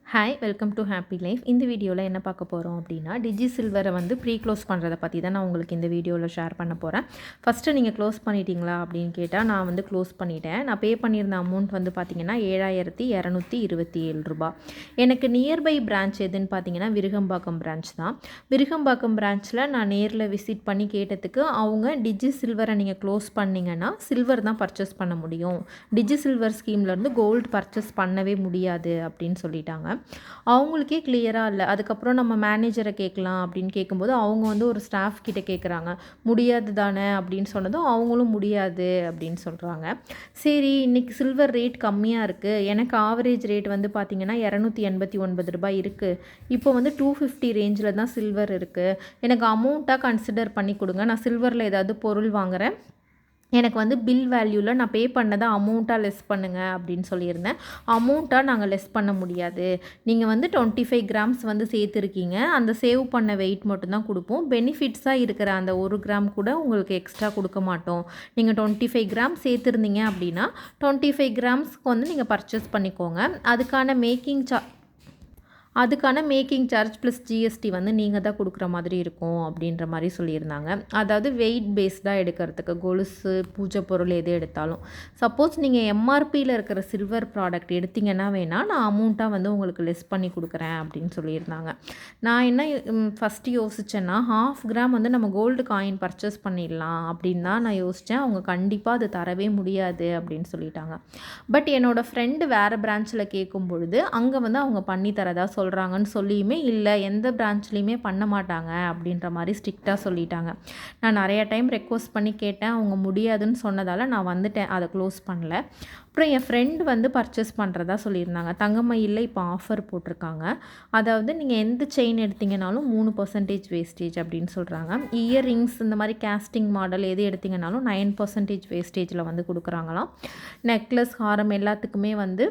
Hi welcome to happy life. இந்த வீடியோவில் என்ன பார்க்க போகிறோம் அப்படின்னா, டிஜி சில்வரை வந்து ப்ரீ க்ளோஸ் பண்ணுறதை பற்றி தான் நான் உங்களுக்கு இந்த வீடியோவில் ஷேர் பண்ண போகிறேன். ஃபஸ்ட்டு நீங்கள் க்ளோஸ் பண்ணிட்டீங்களா அப்படின்னு கேட்டால், நான் வந்து க்ளோஸ் பண்ணிட்டேன். நான் பே பண்ணியிருந்த அமௌண்ட் வந்து பார்த்திங்கன்னா 7227 ரூபாய். எனக்கு நியர்பை பிரான்ச் எதுன்னு பார்த்தீங்கன்னா விருகம்பாக்கம் பிரான்ச் தான். விருகம்பாக்கம் பிரான்ச்சில் நான் நேரில் விசிட் பண்ணி கேட்டதுக்கு, அவங்க டிஜி சில்வரை நீங்கள் க்ளோஸ் பண்ணிங்கன்னா சில்வர் தான் பர்ச்சேஸ் பண்ண முடியும், டிஜி சில்வர் ஸ்கீம்லேருந்து கோல்டு பர்ச்சேஸ் பண்ணவே முடியாது அப்படின்னு சொல்லிட்டாங்க. அவங்களுக்கே கிளியராக இல்லை. அதுக்கப்புறம் நம்ம மேனேஜரை கேட்கலாம் அப்படின்னு கேட்கும்போது, அவங்க வந்து ஒரு ஸ்டாஃப் கிட்ட கேட்குறாங்க. முடியாது தானே அப்படின்னு சொன்னதும், அவங்களும் முடியாது அப்படின்னு சொல்கிறாங்க. சரி, இன்றைக்கி சில்வர் ரேட் கம்மியாக இருக்குது, எனக்கு ஆவரேஜ் ரேட் வந்து பார்த்திங்கன்னா 289 ரூபாய் இருக்குது. இப்போ வந்து 250 ரேஞ்சில் தான் சில்வர் இருக்குது. எனக்கு அமௌண்ட்டாக கன்சிடர் பண்ணி கொடுங்க, நான் சில்வரில் ஏதாவது பொருள் வாங்குகிறேன், எனக்கு வந்து பில் வேல்யூவில் நான் பே பண்ணதை அமௌண்ட்டாக லெஸ் பண்ணுங்கள் அப்படின்னு சொல்லியிருந்தேன். அமௌண்ட்டாக நாங்கள் லெஸ் பண்ண முடியாது, நீங்கள் வந்து 25 கிராம்ஸ் வந்து சேர்த்துருக்கீங்க, அந்த சேவ் பண்ண வெயிட் மட்டும்தான் கொடுப்போம், பெனிஃபிட்ஸாக இருக்கிற அந்த 1 கிராம் கூட உங்களுக்கு எக்ஸ்ட்ரா கொடுக்க மாட்டோம். நீங்கள் 25 கிராம் சேர்த்துருந்தீங்க அப்படின்னா 25 கிராம்ஸ்க்கு வந்து நீங்கள் பர்ச்சேஸ் பண்ணிக்கோங்க. அதுக்கான மேக்கிங் சார்ஜ் ப்ளஸ் ஜிஎஸ்டி வந்து நீங்கள் தான் கொடுக்குற மாதிரி இருக்கும் அப்படின்ற மாதிரி சொல்லியிருந்தாங்க. அதாவது வெயிட் பேஸ்டாக எடுக்கிறதுக்கு, கொலுசு பூஜை பொருள் எது எடுத்தாலும். சப்போஸ் நீங்கள் எம்ஆர்பியில் இருக்கிற சில்வர் ப்ராடக்ட் எடுத்திங்கன்னா வேணால் நான் அமௌண்ட்டாக வந்து உங்களுக்கு லெஸ் பண்ணி கொடுக்குறேன் அப்படின்னு சொல்லியிருந்தாங்க. நான் என்ன ஃபஸ்ட்டு யோசித்தேன்னா, 1/2 கிராம் வந்து நம்ம கோல்டு காயின் பர்ச்சேஸ் பண்ணிடலாம் அப்படின்னு தான் நான் யோசித்தேன். அவங்க கண்டிப்பாக அது தரவே முடியாது அப்படின்னு சொல்லிட்டாங்க. பட் என்னோடய ஃப்ரெண்டு வேறு பிரான்ச்சில் கேட்கும் பொழுது, அங்கே வந்து அவங்க பண்ணி தரதா சொல்கிறாங்கன்னு சொல்லியுமே, இல்லை எந்த பிரான்ச்லேயுமே பண்ண மாட்டாங்க அப்படின்ற மாதிரி ஸ்ட்ரிக்டாக சொல்லிட்டாங்க. நான் நிறையா டைம் ரெக்வஸ்ட் பண்ணி கேட்டேன், அவங்க முடியாதுன்னு சொன்னதால் நான் வந்துட்டேன், அதை க்ளோஸ் பண்ணல. அப்புறம் என் ஃப்ரெண்டு வந்து பர்ச்சேஸ் பண்ணுறதா சொல்லியிருந்தாங்க. தங்கமயிலில் இப்போ ஆஃபர் போட்டிருக்காங்க. அதாவது நீங்கள் எந்த செயின் எடுத்திங்கனாலும் 3% வேஸ்டேஜ் அப்படின்னு சொல்கிறாங்க. இயர்ரிங்ஸ் இந்த மாதிரி கேஸ்டிங் மாடல் எது எடுத்திங்கனாலும் 9% வேஸ்டேஜில் வந்து கொடுக்குறாங்களாம். நெக்லஸ், ஹாரம் எல்லாத்துக்குமே வந்து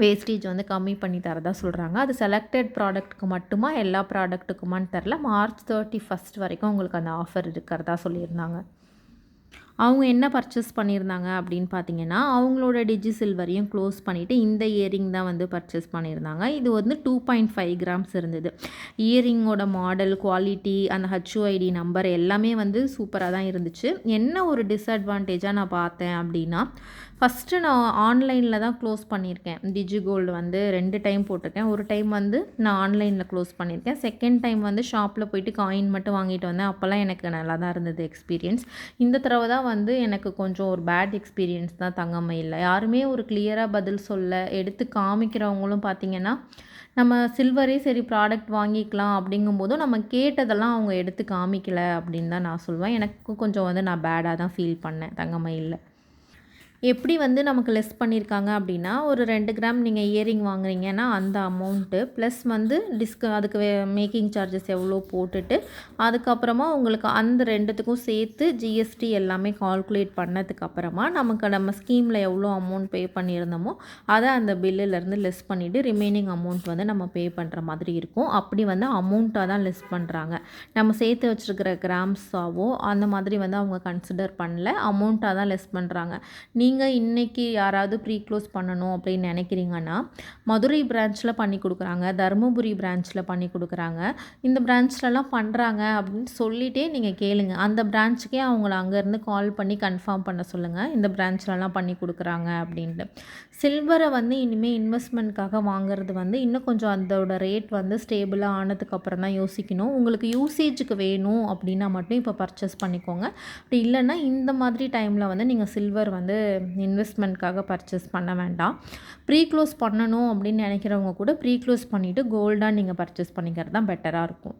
வேஸ்டேஜ் வந்து கம்மி பண்ணி தரதா சொல்கிறாங்க. அது செலக்டட் ப்ராடக்ட்டுக்கு மட்டுமா, எல்லா ப்ராடக்ட்டுக்குமான்னு தெரில. மார்ச் 31 வரைக்கும் உங்களுக்கு அந்த ஆஃபர் இருக்கிறதா சொல்லியிருந்தாங்க. அவங்க என்ன பர்ச்சேஸ் பண்ணியிருந்தாங்க அப்படின்னு பார்த்தீங்கன்னா, அவங்களோட டிஜி சில்வரையும் க்ளோஸ் பண்ணிவிட்டு இந்த இயரிங் தான் வந்து பர்ச்சேஸ் பண்ணியிருந்தாங்க. இது வந்து 2.5 கிராம்ஸ் இருந்தது. இயரிங்கோட மாடல், குவாலிட்டி, அந்த ஹெச்ஓஐடி நம்பர் எல்லாமே வந்து சூப்பராக தான் இருந்துச்சு. என்ன ஒரு டிஸ்அட்வான்டேஜாக நான் பார்த்தேன் அப்படின்னா, ஃபஸ்ட்டு நான் ஆன்லைனில் தான் க்ளோஸ் பண்ணியிருக்கேன். டிஜி கோல்டு வந்து 2 டைம் போட்டிருக்கேன். ஒரு டைம் வந்து நான் ஆன்லைனில் க்ளோஸ் பண்ணியிருக்கேன். செகண்ட் டைம் வந்து ஷாப்பில் போயிட்டு காயின் மட்டும் வாங்கிட்டு வந்தேன். அப்போல்லாம் எனக்கு நல்லா தான் இருந்தது எக்ஸ்பீரியன்ஸ். இந்த தடவை தான் வந்து எனக்கு கொஞ்சம் ஒரு பேட் எக்ஸ்பீரியன்ஸ் தான் தங்கமயிலில். யாருமே ஒரு கிளியராக பதில் சொல்ல, எடுத்து காமிக்கிறவங்களும் பார்த்திங்கன்னா, நம்ம சில்வரே சரி ப்ராடக்ட் வாங்கிக்கலாம் அப்படிங்கும்போதும் நம்ம கேட்டதெல்லாம் அவங்க எடுத்து காமிக்கலை அப்படின்னு தான் நான் சொல்லுவேன். எனக்கு கொஞ்சம் வந்து நான் பேடாக தான் ஃபீல் பண்ணேன் தங்கமயிலில். எப்படி வந்து நமக்கு லெஸ் பண்ணியிருக்காங்க அப்படின்னா, ஒரு 2 கிராம் நீங்கள் இயரிங் வாங்குறீங்கன்னா அந்த அமௌண்ட்டு ப்ளஸ் வந்து அதுக்கு மேக்கிங் சார்ஜஸ் எவ்வளோ போட்டுட்டு, அதுக்கப்புறமா உங்களுக்கு அந்த 2த்துக்கும் சேர்த்து ஜிஎஸ்டி எல்லாமே கால்குலேட் பண்ணதுக்கப்புறமா நம்ம ஸ்கீமில் எவ்வளோ அமௌண்ட் பே பண்ணியிருந்தோமோ அதை அந்த பில்லுலேருந்து லெஸ் பண்ணிவிட்டு ரிமைனிங் அமௌண்ட் வந்து நம்ம பே பண்ணுற மாதிரி இருக்கும். அப்படி வந்து அமௌண்ட்டாக தான் லெஸ் பண்ணுறாங்க. நம்ம சேர்த்து வச்சுருக்கிற கிராம்ஸாவோ அந்த மாதிரி வந்து அவங்க கன்சிடர் பண்ணல, அமௌண்ட்டாக தான் லெஸ் பண்ணுறாங்க. நீங்கள் இன்றைக்கி யாராவது ப்ரீ க்ளோஸ் பண்ணணும் அப்படின்னு நினைக்கிறீங்கன்னா, மதுரை பிரான்ச்சில் பண்ணி கொடுக்குறாங்க, தருமபுரி பிரான்ச்சில் பண்ணி கொடுக்குறாங்க, இந்த பிரான்ச்லலாம் பண்ணுறாங்க அப்படின்னு சொல்லிகிட்டே நீங்கள் கேளுங்க. அந்த பிரான்ச்சுக்கே அவங்கள அங்கேருந்து கால் பண்ணி கன்ஃபார்ம் பண்ண சொல்லுங்கள், இந்த பிரான்ச்லலாம் பண்ணி கொடுக்குறாங்க அப்படின்ட்டு. சில்வரை வந்து இனிமேல் இன்வெஸ்ட்மெண்ட்காக வாங்குறது வந்து இன்னும் கொஞ்சம் அதோட ரேட் வந்து ஸ்டேபிளாக ஆனதுக்கப்புறம் தான் யோசிக்கணும். உங்களுக்கு யூசேஜுக்கு வேணும் அப்படின்னா மட்டும் இப்போ பர்ச்சேஸ் பண்ணிக்கோங்க. அப்படி இல்லைன்னா இந்த மாதிரி டைமில் வந்து நீங்கள் சில்வர் வந்து இன்வெஸ்ட்மெண்ட்காக பர்ச்சேஸ் பண்ண வேண்டாம். ப்ரீ க்ளோஸ் பண்ணணும் அப்படின்னு நினைக்கிறவங்க கூட ப்ரீ க்ளோஸ் பண்ணிவிட்டு கோல்டாக நீங்கள் பர்ச்சேஸ் பண்ணிக்கிறது தான் பெட்டராக இருக்கும்.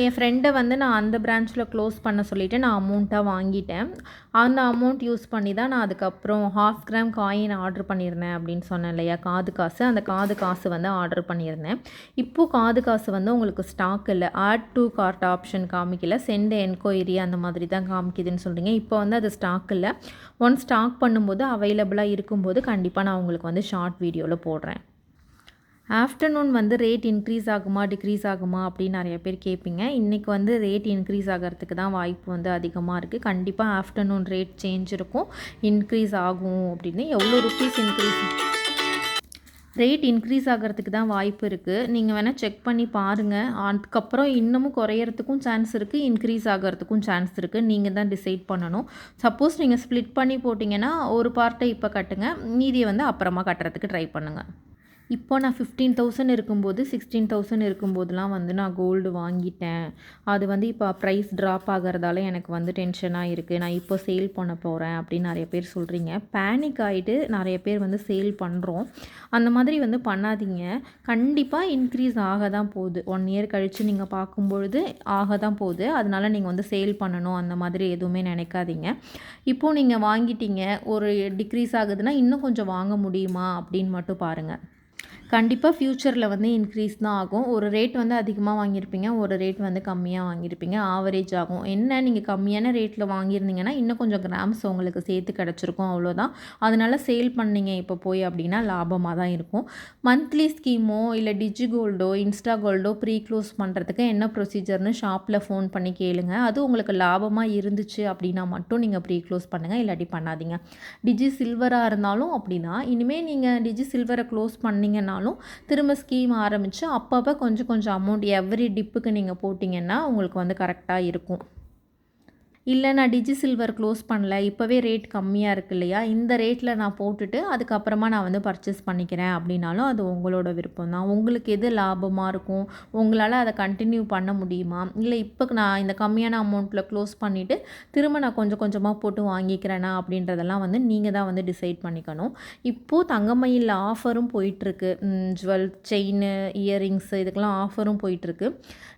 என் ஃப்ரெண்டை வந்து நான் அந்த பிரான்ச்சில் க்ளோஸ் பண்ண சொல்லிவிட்டு நான் அமௌண்ட்டாக வாங்கிட்டேன். அந்த அமௌண்ட் யூஸ் பண்ணி தான் நான் அதுக்கப்புறம் 1/2 கிராம் காயின் ஆர்டர் பண்ணியிருந்தேன் அப்படின்னு சொன்னேன் இல்லையா, காது காசு. அந்த காது காசு வந்து ஆர்டர் பண்ணியிருந்தேன். இப்போது காது காசு வந்து உங்களுக்கு ஸ்டாக் இல்லை, ஆட் டு கார்ட் ஆப்ஷன் காமிக்கல, சென்ட் என்கொயரி அந்த மாதிரி தான் காமிக்குதுன்னு சொல்கிறீங்க. இப்போ வந்து அது ஸ்டாக் இல்லை. ஒன்ஸ் ஸ்டாக் பண்ணும்போது அவைலபிளாக இருக்கும்போது கண்டிப்பாக நான் உங்களுக்கு வந்து ஷார்ட் வீடியோவில் போடுறேன். ஆஃப்டர்நூன் வந்து ரேட் இன்க்ரீஸ் ஆகுமா டிக்ரீஸ் ஆகுமா அப்படின்னு நிறைய பேர் கேட்பீங்க. இன்றைக்கி வந்து ரேட் இன்க்ரீஸ் ஆகிறதுக்கு தான் வாய்ப்பு வந்து அதிகமாக இருக்குது. கண்டிப்பாக ஆஃப்டர்நூன் ரேட் சேஞ்ச் இருக்கும், இன்க்ரீஸ் ஆகும். அப்படின்னு எவ்வளோ ருப்பீஸ் இன்க்ரீஸ் ரேட் இன்க்ரீஸ் ஆகிறதுக்கு தான் வாய்ப்பு இருக்குது. நீங்கள் வேணால் செக் பண்ணி பாருங்கள். அதுக்கப்புறம் இன்னமும் குறையறதுக்கும் சான்ஸ் இருக்குது, இன்க்ரீஸ் ஆகிறதுக்கும் சான்ஸ் இருக்குது. நீங்கள் தான் டிசைட் பண்ணணும். சப்போஸ் நீங்கள் ஸ்ப்ளிட் பண்ணி போட்டிங்கன்னா ஒரு பார்ட்டை இப்போ கட்டுங்க, மீதியை வந்து அப்புறமா கட்டுறதுக்கு ட்ரை பண்ணுங்கள். இப்போ நான் 15,000 இருக்கும்போது 16,000 இருக்கும்போதெல்லாம் வந்து நான் கோல்டு வாங்கிட்டேன். அது வந்து இப்போ ப்ரைஸ் ட்ராப் ஆகிறதால எனக்கு வந்து டென்ஷனாக இருக்குது. நான் இப்போ சேல் பண்ண போகிறேன் அப்படின்னு நிறைய பேர் சொல்கிறீங்க. பேனிக் ஆகிட்டு நிறைய பேர் வந்து சேல் பண்ணுறோம். அந்த மாதிரி வந்து பண்ணாதீங்க. கண்டிப்பாக இன்க்ரீஸ் ஆக தான் போகுது. 1 இயர் கழித்து நீங்கள் பார்க்கும்பொழுது ஆக தான் போகுது. அதனால நீங்கள் வந்து சேல் பண்ணணும் அந்த மாதிரி எதுவுமே நினைக்காதீங்க. இப்போது நீங்கள் வாங்கிட்டீங்க, ஒரு டிக்ரீஸ் ஆகுதுன்னா இன்னும் கொஞ்சம் வாங்க முடியுமா அப்படின்னு மட்டும் பாருங்கள். கண்டிப்பாக ஃப்யூச்சரில் வந்து இன்க்ரீஸ் தான் ஆகும். ஒரு ரேட் வந்து அதிகமாக வாங்கியிருப்பீங்க, ஒரு ரேட் வந்து கம்மியாக வாங்கியிருப்பீங்க. ஆவரேஜ் ஆகும். என்ன நீங்கள் கம்மியான ரேட்டில் வாங்கியிருந்தீங்கன்னா இன்னும் கொஞ்சம் கிராம்ஸ் உங்களுக்கு சேர்த்து கிடச்சிருக்கும், அவ்வளோதான். அதனால சேல் பண்ணீங்க இப்போ போய் அப்படின்னா லாபமாக தான் இருக்கும். மந்த்லி ஸ்கீமோ இல்லை டிஜி கோல்டோ இன்ஸ்டா கோல்டோ ப்ரீ க்ளோஸ் பண்ணுறதுக்கு என்ன ப்ரொசீஜர்னு ஷாப்பில் ஃபோன் பண்ணி கேளுங்க. அது உங்களுக்கு லாபமாக இருந்துச்சு அப்படின்னா மட்டும் நீங்கள் ப்ரீ க்ளோஸ் பண்ணுங்கள், இல்லாட்டி பண்ணாதீங்க. டிஜி சில்வராக இருந்தாலும் அப்படின்னா இனிமேல் நீங்கள் டிஜி சில்வரை க்ளோஸ் பண்ணிங்கன்னாலும் திரும்ப ஸ்கீம் ஆரம்பித்து அப்பப்போ கொஞ்சம் கொஞ்சம் அமௌண்ட் எவ்ரி டிப்புக்கு நீங்கள் போட்டிங்கன்னா உங்களுக்கு வந்து கரெக்டாக இருக்கும். இல்லை நான் டிஜி சில்வர் க்ளோஸ் பண்ணல, இப்போவே ரேட் கம்மியாக இருக்கு இல்லையா, இந்த ரேட்டில் நான் போட்டுட்டு அதுக்கப்புறமா நான் வந்து பர்ச்சேஸ் பண்ணிக்கிறேன் அப்படின்னாலும் அது உங்களோட விருப்பம் தான். உங்களுக்கு எது லாபமாக இருக்கும், உங்களால் அதை கண்டினியூ பண்ண முடியுமா, இல்லை இப்போ நான் இந்த கம்மியான அமௌண்ட்டில் க்ளோஸ் பண்ணிவிட்டு திரும்ப நான் கொஞ்சம் கொஞ்சமாக போட்டு வாங்கிக்கிறேனா அப்படின்றதெல்லாம் வந்து நீங்கள் தான் வந்து டிசைட் பண்ணிக்கணும். இப்போது தங்கமயிலில் ஆஃபரும் போயிட்டுருக்கு. ஜுவல் செயின் இயரிங்ஸு இதுக்கெல்லாம் ஆஃபரும் போயிட்டுருக்கு.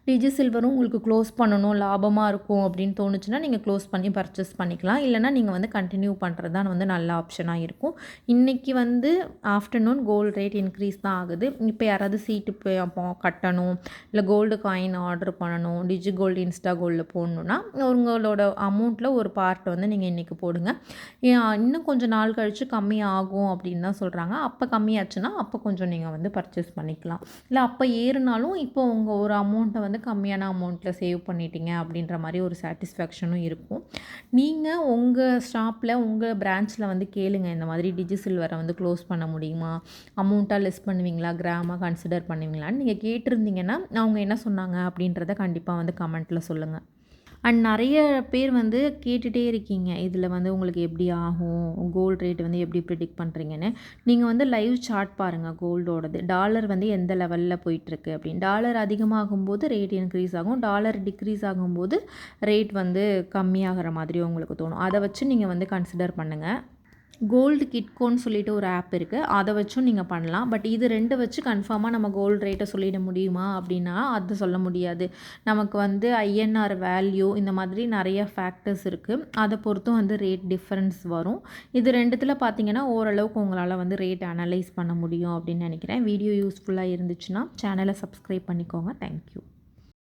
டிஜி சில்வரும் உங்களுக்கு க்ளோஸ் பண்ணணும் லாபமாக இருக்கும் அப்படின்னு தோணுச்சுன்னா நீங்கள் க்ளோஸ் பண்ணி பர்ச்சேஸ் பண்ணிக்கலாம். இல்லைனா நீங்கள் வந்து கண்டினியூ பண்ணுறது தான் வந்து நல்ல ஆப்ஷனாக இருக்கும். இன்றைக்கி வந்து ஆஃப்டர்நூன் கோல்டு ரேட் இன்க்ரீஸ் தான் ஆகுது. இப்போ யாராவது சீட்டு கட்டணும், இல்லை கோல்டு காயின் ஆர்டர் பண்ணணும், டிஜி கோல்டு இன்ஸ்டா கோல்டில் போடணுன்னா உங்களோட அமௌண்ட்டில் ஒரு பார்ட் வந்து நீங்கள் இன்றைக்கி போடுங்க. இன்னும் கொஞ்சம் நாள் கழித்து கம்மி ஆகும் அப்படின்னு தான் சொல்கிறாங்க. அப்போ கம்மியாச்சுன்னா அப்போ கொஞ்சம் நீங்கள் வந்து பர்ச்சேஸ் பண்ணிக்கலாம். இல்லை அப்போ ஏறுனாலும் இப்போ உங்கள் ஒரு அமௌண்ட்டை வந்து கம்மியான அமௌண்ட்டில் சேவ் பண்ணிட்டீங்க அப்படின்ற மாதிரி ஒரு சாட்டிஸ்ஃபேக்ஷனும் இருக்கும். நீங்கள் உங்கள் ஷாப்பில் உங்கள் பிரான்ச்சில் வந்து கேளுங்க, இந்த மாதிரி டிஜி சில்வரை வந்து க்ளோஸ் பண்ண முடியுமா, அமௌண்ட்டாக லெஸ் பண்ணுவீங்களா, கிராமாக கன்சிடர் பண்ணுவீங்களான்னு நீங்கள் கேட்டிருந்தீங்கன்னா அவங்க என்ன சொன்னாங்க அப்படின்றத கண்டிப்பாக வந்து கமெண்ட்டில் சொல்லுங்கள். அண்ட் நிறைய பேர் வந்து கேட்டுகிட்டே இருக்கீங்க, இதில் வந்து உங்களுக்கு எப்படி ஆகும், கோல்டு ரேட் வந்து எப்படி ப்ரிடிக்ட் பண்ணுறீங்கன்னு. நீங்கள் வந்து லைவ் சார்ட் பாருங்கள் கோல்டோடது. டாலர் வந்து எந்த லெவலில் போயிட்டுருக்கு அப்படின்னு. டாலர் அதிகமாகும்போது ரேட் இன்க்ரீஸ் ஆகும், டாலர் டிக்ரீஸ் ஆகும்போது ரேட் வந்து கம்மியாகிற மாதிரி உங்களுக்கு தோணும். அதை வச்சு நீங்கள் வந்து கன்சிடர் பண்ணுங்கள். கோல்டு கிட்கோன்னு சொல்லிட்டு ஒரு ஆப் இருக்குது, அதை வச்சும் நீங்கள் பண்ணலாம். பட் இது 2 வச்சு கன்ஃபார்மாக நம்ம கோல்டு ரேட்டை சொல்லிட முடியுமா அப்படின்னா அது சொல்ல முடியாது. நமக்கு வந்து ஐஎன்ஆர் வேல்யூ இந்த மாதிரி நிறைய ஃபேக்டர்ஸ் இருக்குது, அதை பொறுத்தும் வந்து ரேட் டிஃப்ரென்ஸ் வரும். இது 2த்தில் பார்த்தீங்கன்னா ஓரளவுக்கு உங்களால் வந்து ரேட் அனலைஸ் பண்ண முடியும் அப்படின்னு நினைக்கிறேன். வீடியோ யூஸ்ஃபுல்லாக இருந்துச்சுன்னா சேனலை சப்ஸ்கிரைப் பண்ணிக்கோங்க. தேங்க்யூ.